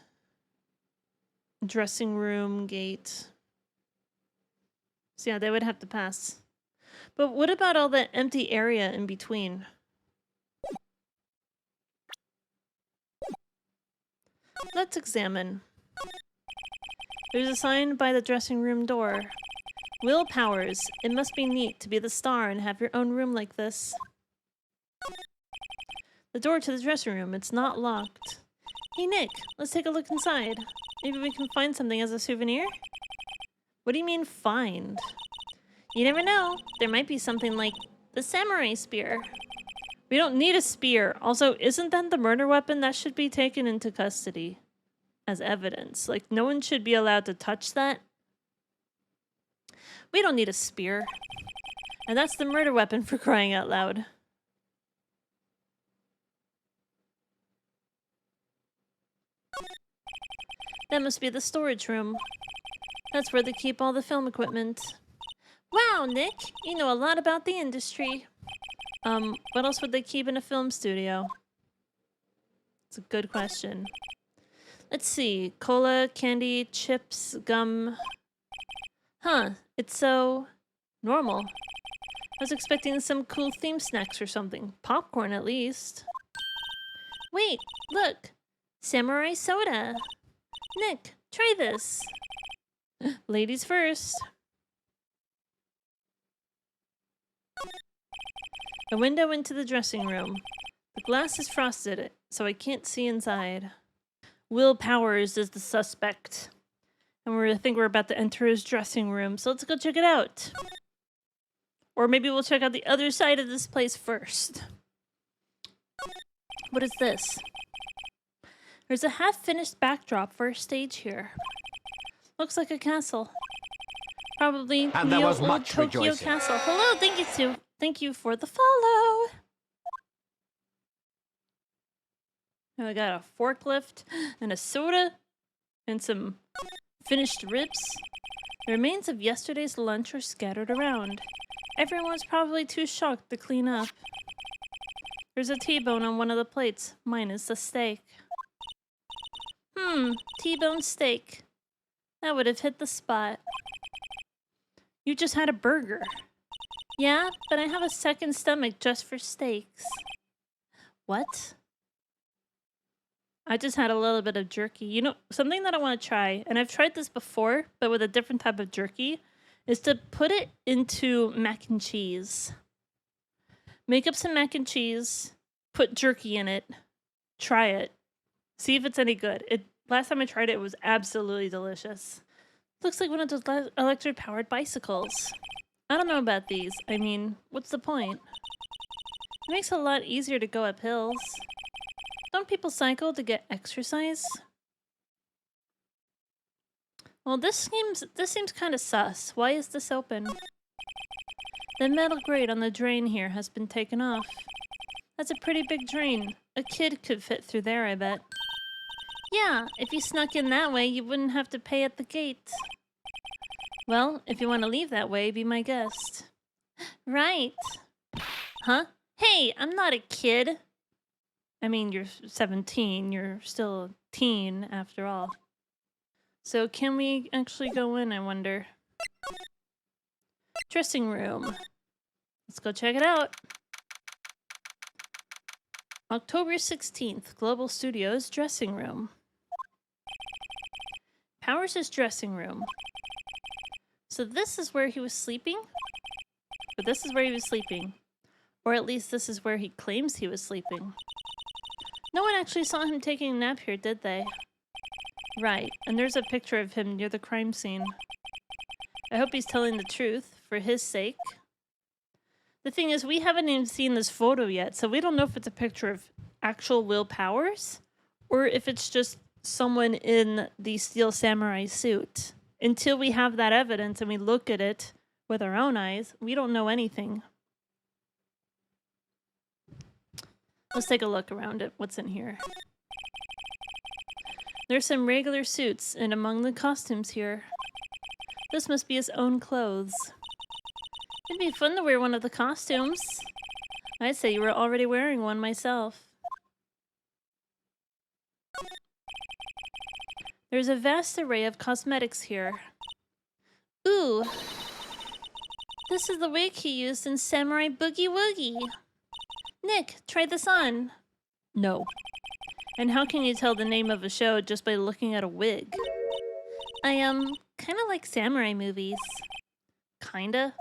dressing room, gate. So yeah, they would have to pass. But what about all the empty area in between? Let's examine. There's a sign by the dressing room door. Will Powers, it must be neat to be the star and have your own room like this. The door to the dressing room, it's not locked. Hey Nick, let's take a look inside. Maybe we can find something as a souvenir? What do you mean find? You never know. There might be something like the samurai spear. We don't need a spear. Also, isn't that the murder weapon? That should be taken into custody as evidence. Like, no one should be allowed to touch that. We don't need a spear. And that's the murder weapon, for crying out loud. That must be the storage room. That's where they keep all the film equipment. Wow, Nick! You know a lot about the industry. What else would they keep in a film studio? It's a good question. Let's see. Cola, candy, chips, gum. Huh, it's so normal. I was expecting some cool theme snacks or something. Popcorn, at least. Wait, look! Samurai soda! Nick, try this! Ladies first. A window into the dressing room. The glass is frosted, so I can't see inside. Will Powers is the suspect. And I think we're about to enter his dressing room, so let's go check it out. Or maybe we'll check out the other side of this place first. What is this? There's a half-finished backdrop for a stage here. Looks like a castle. Probably And there was old much Tokyo rejoicing. Castle. Hello, thank you, Sue. Thank you for the follow. Now I got a forklift and a soda and some finished ribs. The remains of yesterday's lunch are scattered around. Everyone's probably too shocked to clean up. There's a T-bone on one of the plates. Mine is the steak. T-bone steak. That would have hit the spot. You just had a burger. Yeah, but I have a second stomach just for steaks. What? I just had a little bit of jerky. You know, something that I want to try, and I've tried this before, but with a different type of jerky, is to put it into mac and cheese. Make up some mac and cheese, put jerky in it, try it, see if it's any good. Last time I tried it, it was absolutely delicious. Looks like one of those electric-powered bicycles. I don't know about these. I mean, what's the point? It makes it a lot easier to go up hills. Don't people cycle to get exercise? Well, this seems kind of sus. Why is this open? The metal grate on the drain here has been taken off. That's a pretty big drain. A kid could fit through there, I bet. Yeah, if you snuck in that way, you wouldn't have to pay at the gate. Well, if you want to leave that way, be my guest. Right. Huh? Hey, I'm not a kid. I mean, you're 17. You're still a teen, after all. So can we actually go in, I wonder? Dressing room. Let's go check it out. October 16th, Global Studios dressing room. Powers' dressing room. So this is where he was sleeping? But this is where he was sleeping. Or at least this is where he claims he was sleeping. No one actually saw him taking a nap here, did they? Right, and there's a picture of him near the crime scene. I hope he's telling the truth, for his sake. The thing is, we haven't even seen this photo yet, so we don't know if it's a picture of actual Will Powers, or if it's just someone in the Steel Samurai suit. Until we have that evidence and we look at it with our own eyes, we don't know anything. Let's take a look around at what's in here. There's some regular suits, and among the costumes here, this must be his own clothes. It'd be fun to wear one of the costumes. I'd say you were already wearing one myself. There's a vast array of cosmetics here. Ooh! This is the wig he used in Samurai Boogie Woogie. Nick, try this on. No. And how can you tell the name of a show just by looking at a wig? I, kinda like samurai movies. Kinda?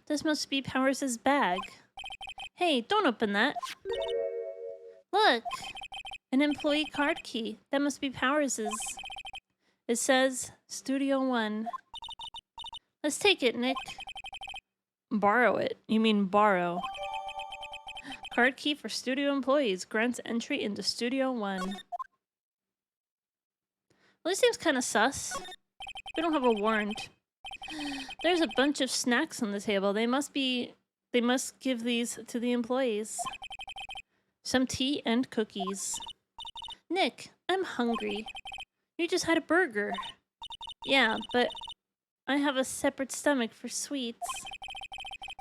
This must be Powers' bag. Hey, don't open that. Look! An employee card key. That must be Powers'. It says Studio One. Let's take it, Nick. Borrow it? You mean borrow? Card key for studio employees. Grants entry into Studio One. Well, this seems kind of sus. We don't have a warrant. There's a bunch of snacks on the table. They must give these to the employees. Some tea and cookies. Nick, I'm hungry. You just had a burger. Yeah, but I have a separate stomach for sweets.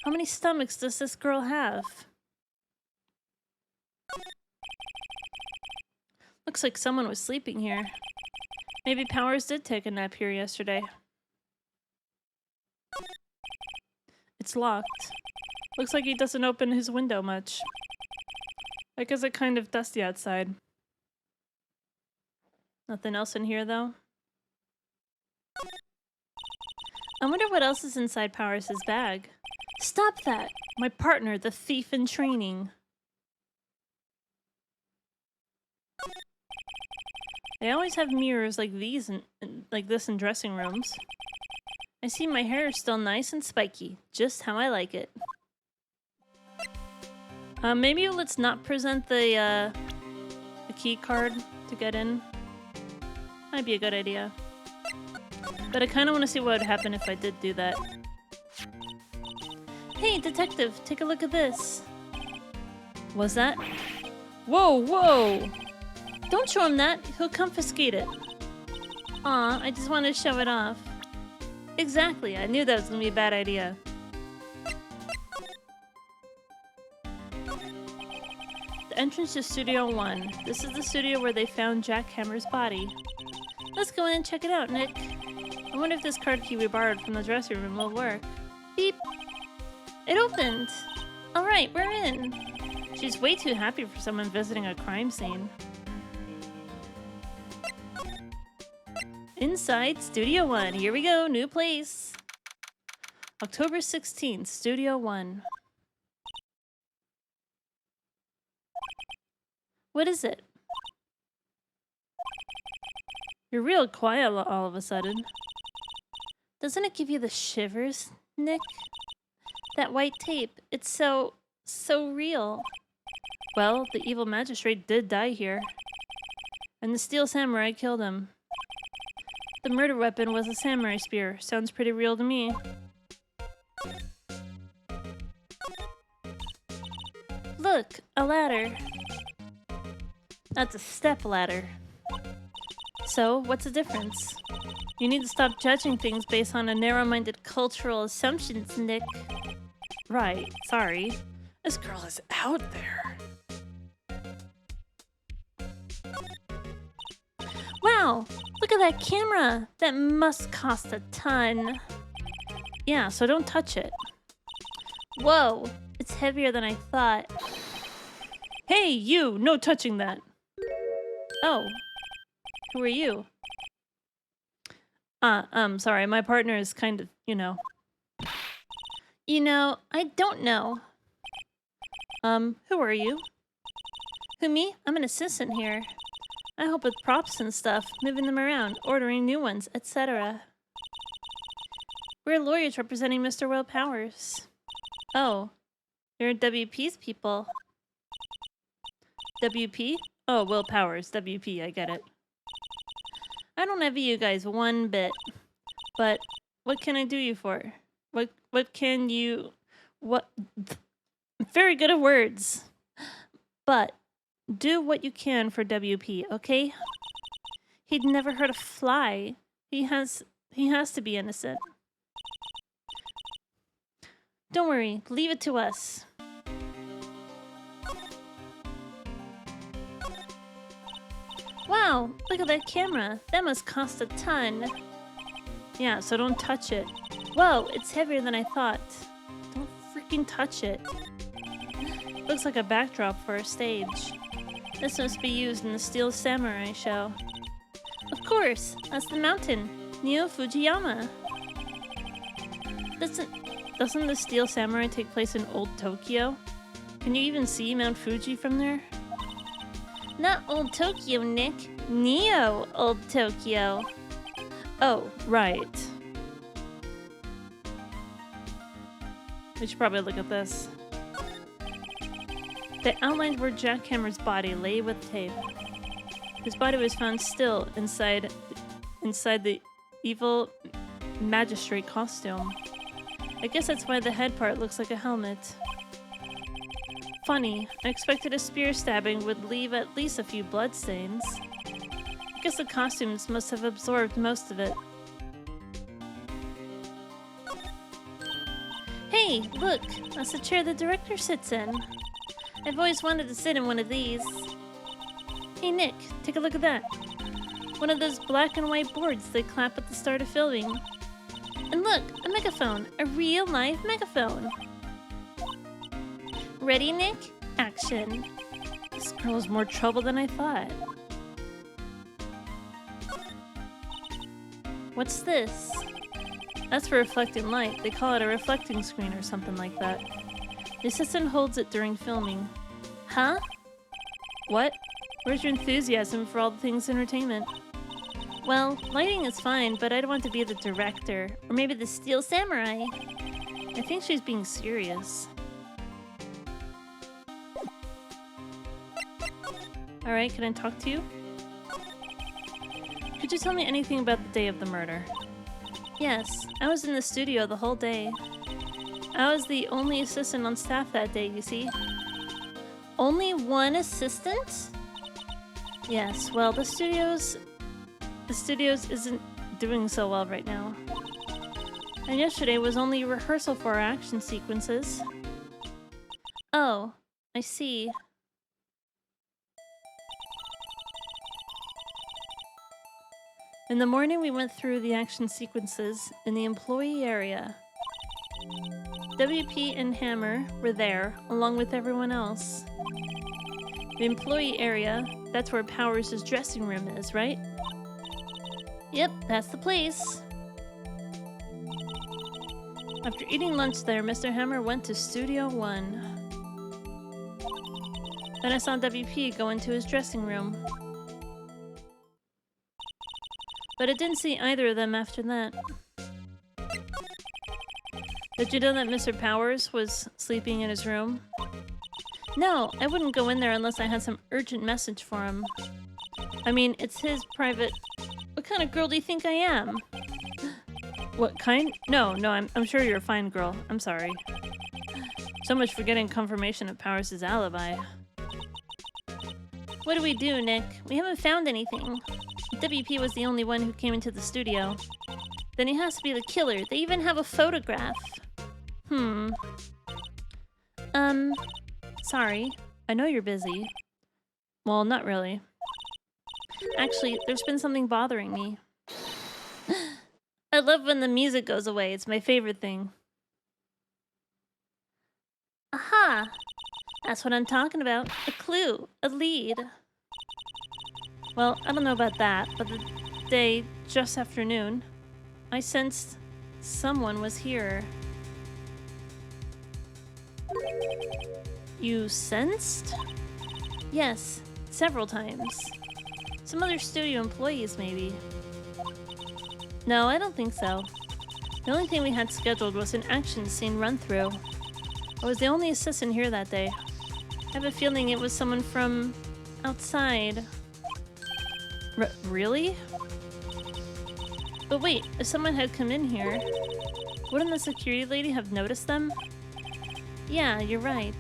How many stomachs does this girl have? Looks like someone was sleeping here. Maybe Powers did take a nap here yesterday. It's locked. Looks like he doesn't open his window much. I guess it's kind of dusty outside. Nothing else in here, though? I wonder what else is inside Powers' bag. Stop that! My partner, the thief in training. They always have mirrors like these like this in dressing rooms. I see my hair is still nice and spiky, just how I like it. Maybe let's not present the key card to get in. Might be a good idea. But I kind of want to see what would happen if I did do that. Hey, detective, take a look at this. Was that? Whoa, whoa! Don't show him that. He'll confiscate it. Aw, I just wanted to show it off. Exactly, I knew that was gonna be a bad idea. The entrance to Studio One. This is the studio where they found Jack Hammer's body. Let's go in and check it out, Nick. I wonder if this card key we borrowed from the dressing room will work. Beep! It opened! Alright, we're in! She's way too happy for someone visiting a crime scene. Inside Studio One. Here we go, new place. October 16th, Studio One. What is it? You're real quiet all of a sudden. Doesn't it give you the shivers, Nick? That white tape, it's so real. Well, the evil magistrate did die here. And the steel samurai killed him. The murder weapon was a samurai spear. Sounds pretty real to me. Look, a ladder. That's a step ladder. So, what's the difference? You need to stop judging things based on a narrow-minded cultural assumptions, Nick. Right, sorry. This girl is out there. Wow! Look at that camera! That must cost a ton. Yeah, so don't touch it. Whoa! It's heavier than I thought. Hey, you! No touching that! Oh. Who are you? Sorry, my partner is kind of, you know. You know, I don't know. Who are you? Who, me? I'm an assistant here. I help with props and stuff, moving them around, ordering new ones, etc. We're lawyers representing Mr. Will Powers. Oh, you're WP's people. WP? Oh, Will Powers, WP, I get it. I don't envy you guys one bit. But what can I do you for? What can you... What... Very good at words. But do what you can for WP, okay? He'd never hurt a fly. He has to be innocent. Don't worry, leave it to us. Wow, look at that camera. That must cost a ton. Yeah, so don't touch it. Whoa, it's heavier than I thought. Don't freaking touch it. Looks like a backdrop for a stage. This must be used in the Steel Samurai show. Of course, that's the mountain, Neo Fujiyama. Doesn't the Steel Samurai take place in Old Tokyo? Can you even see Mount Fuji from there? Not Old Tokyo, Nick. Neo Old Tokyo. Oh, right. We should probably look at this. They outlined where Jackhammer's body lay with tape. His body was found still inside the evil magistrate costume. I guess that's why the head part looks like a helmet. Funny, I expected a spear stabbing would leave at least a few bloodstains. I guess the costumes must have absorbed most of it. Hey, look! That's the chair the director sits in. I've always wanted to sit in one of these. Hey Nick, take a look at that. One of those black and white boards they clap at the start of filming. And look, a megaphone! A real-life megaphone! Ready, Nick? Action! This girl's more trouble than I thought. What's this? That's for reflecting light. They call it a reflecting screen or something like that. The assistant holds it during filming. Huh? What? Where's your enthusiasm for all the things entertainment? Well, lighting is fine, but I'd want to be the director. Or maybe the Steel Samurai. I think she's being serious. Alright, can I talk to you? Could you tell me anything about the day of the murder? Yes, I was in the studio the whole day. I was the only assistant on staff that day, you see. Only one assistant? Yes, well, the studios isn't doing so well right now. And yesterday was only a rehearsal for our action sequences. Oh, I see. In the morning, we went through the action sequences in the employee area. WP and Hammer were there, along with everyone else. The employee area, that's where Powers' dressing room is, right? Yep, that's the place. After eating lunch there, Mr. Hammer went to Studio 1. Then I saw WP go into his dressing room. But I didn't see either of them after that. Did you know that Mr. Powers was sleeping in his room? No, I wouldn't go in there unless I had some urgent message for him. I mean, it's his private... What kind of girl do you think I am? What kind? No, I'm sure you're a fine girl. I'm sorry. So much for getting confirmation of Powers' alibi. What do we do, Nick? We haven't found anything. WP was the only one who came into the studio. Then he has to be the killer. They even have a photograph. Sorry. I know you're busy. Well, not really. Actually, there's been something bothering me. I love when the music goes away. It's my favorite thing. Aha! That's what I'm talking about. A clue. A lead. Well, I don't know about that, but the day just after noon, I sensed someone was here. You sensed? Yes, several times. Some other studio employees, maybe. No, I don't think so. The only thing we had scheduled was an action scene run-through. I was the only assistant here that day. I have a feeling it was someone from outside. Really? But wait, if someone had come in here, wouldn't the security lady have noticed them? Yeah, you're right.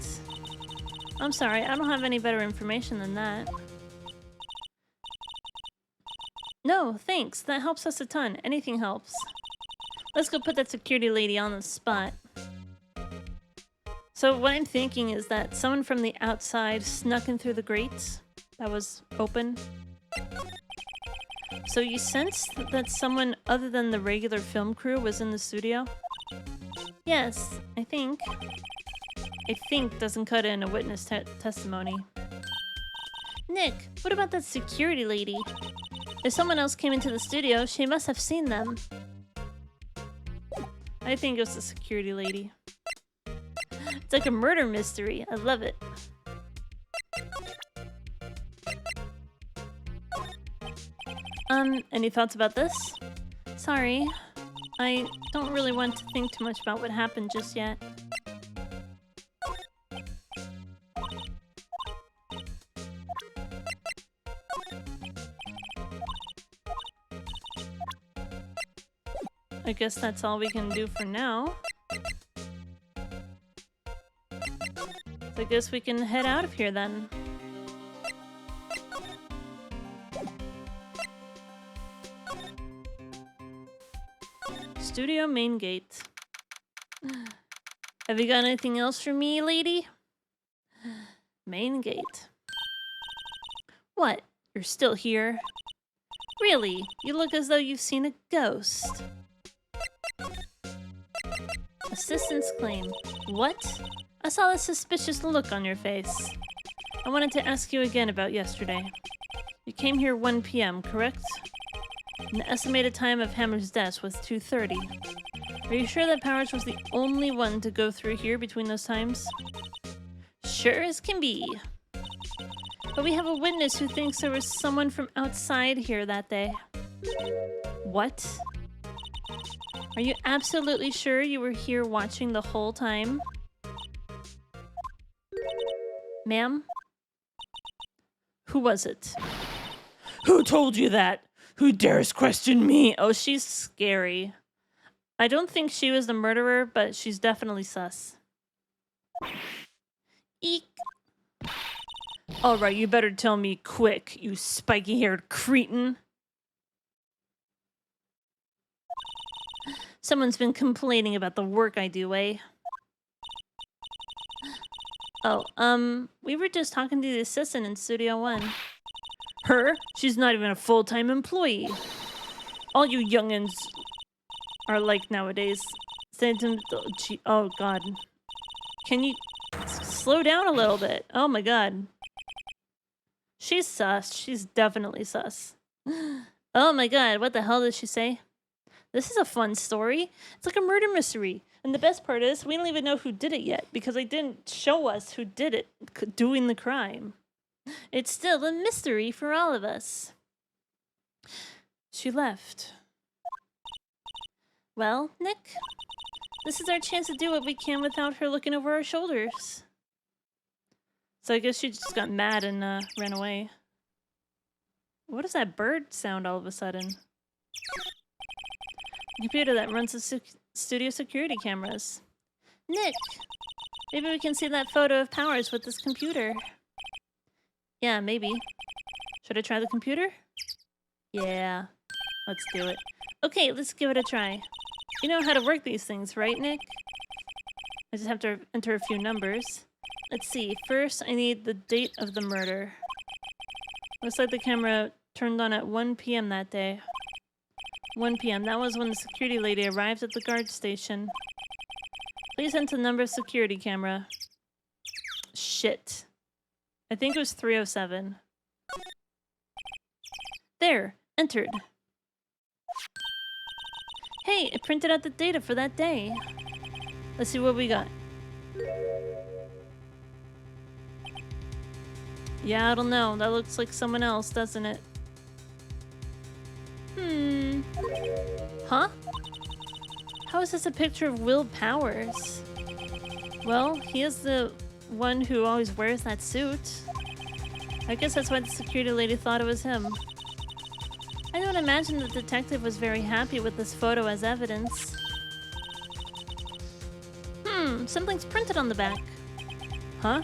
I'm sorry, I don't have any better information than that. No, thanks. That helps us a ton. Anything helps. Let's go put that security lady on the spot. So what I'm thinking is that someone from the outside snuck in through the grates that was open. So you sensed that someone other than the regular film crew was in the studio? Yes, I think. I think doesn't cut in a witness testimony. Nick, what about that security lady? If someone else came into the studio, she must have seen them. I think it was the security lady. It's like a murder mystery. I love it. Any thoughts about this? Sorry. I don't really want to think too much about what happened just yet. I guess that's all we can do for now. So I guess we can head out of here then. Studio main gate. Have you got anything else for me, lady? Main gate. What? You're still here? Really? You look as though you've seen a ghost. Assistance claim. What? I saw a suspicious look on your face. I wanted to ask you again about yesterday. You came here 1 p.m., correct? And the estimated time of Hammer's death was 2:30. Are you sure that Powers was the only one to go through here between those times? Sure as can be. But we have a witness who thinks there was someone from outside here that day. What? Are you absolutely sure you were here watching the whole time? Ma'am? Who was it? Who told you that? Who dares question me? Oh, she's scary. I don't think she was the murderer, but she's definitely sus. Eek. Alright, you better tell me quick, you spiky-haired cretin. Someone's been complaining about the work I do, eh? Oh, we were just talking to the assistant in Studio 1. Her? She's not even a full-time employee. All you youngins are like nowadays. Oh, God. Can you slow down a little bit? Oh, my God. She's sus. She's definitely sus. Oh, my God. What the hell did she say? This is a fun story. It's like a murder mystery. And the best part is, we don't even know who did it yet, because they didn't show us who did it, doing the crime. It's still a mystery for all of us. She left. Well, Nick, this is our chance to do what we can without her looking over our shoulders. So I guess she just got mad and ran away. What is that bird sound all of a sudden? Computer that runs the studio security cameras. Nick, maybe we can see that photo of Powers with this computer. Yeah, maybe. Should I try the computer? Yeah, let's do it. Okay, let's give it a try. You know how to work these things, right, Nick? I just have to enter a few numbers. Let's see. First, I need the date of the murder. Looks like the camera turned on at 1 p.m. that day. 1 p.m. That was when the security lady arrived at the guard station. Please enter the number of security camera. Shit. I think it was 307. There. Entered. Hey, it printed out the data for that day. Let's see what we got. Yeah, I don't know. That looks like someone else, doesn't it? Huh? How is this a picture of Will Powers? Well, he is the one who always wears that suit. I guess that's why the security lady thought it was him. I don't imagine the detective was very happy with this photo as evidence. Something's printed on the back. Huh?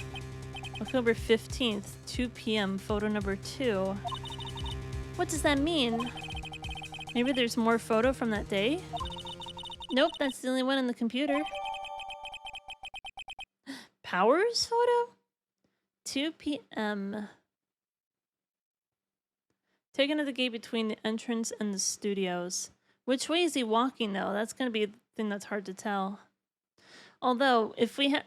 October 15th, 2 p.m., photo number 2. What does that mean? Maybe there's more photo from that day? Nope, that's the only one in the computer. Powers photo? 2 p.m. Taken at the gate between the entrance and the studios. Which way is he walking, though? That's going to be the thing that's hard to tell. Although, if we had...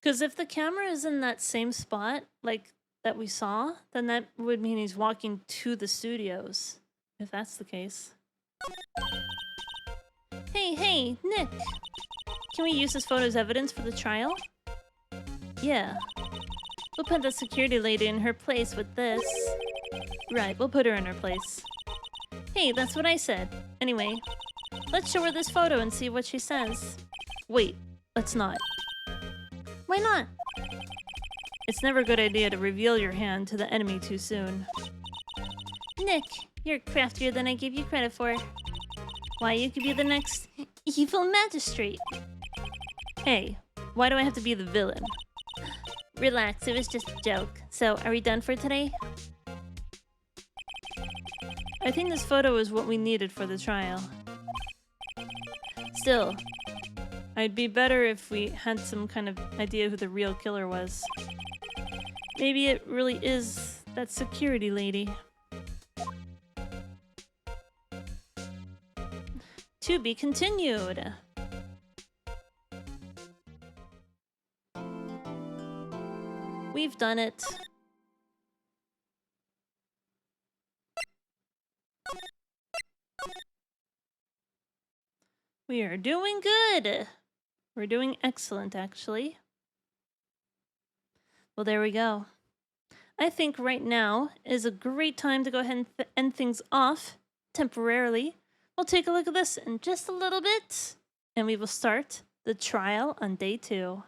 Because if the camera is in that same spot, like that we saw, then that would mean he's walking to the studios. If that's the case. Hey, Nick! Can we use this photo as evidence for the trial? Yeah. We'll put the security lady in her place with this. Right, we'll put her in her place. Hey, that's what I said. Anyway, let's show her this photo and see what she says. Wait, let's not. Why not? It's never a good idea to reveal your hand to the enemy too soon. Nick, you're craftier than I gave you credit for. Why, you could be the next evil magistrate. Hey, why do I have to be the villain? Relax, it was just a joke. So, are we done for today? I think this photo is what we needed for the trial. Still, I'd be better if we had some kind of idea who the real killer was. Maybe it really is that security lady. To be continued. We've done it. We are doing good. We're doing excellent, actually. Well, there we go. I think right now is a great time to go ahead and end things off temporarily. We'll take a look at this in just a little bit, and we will start the trial on day 2.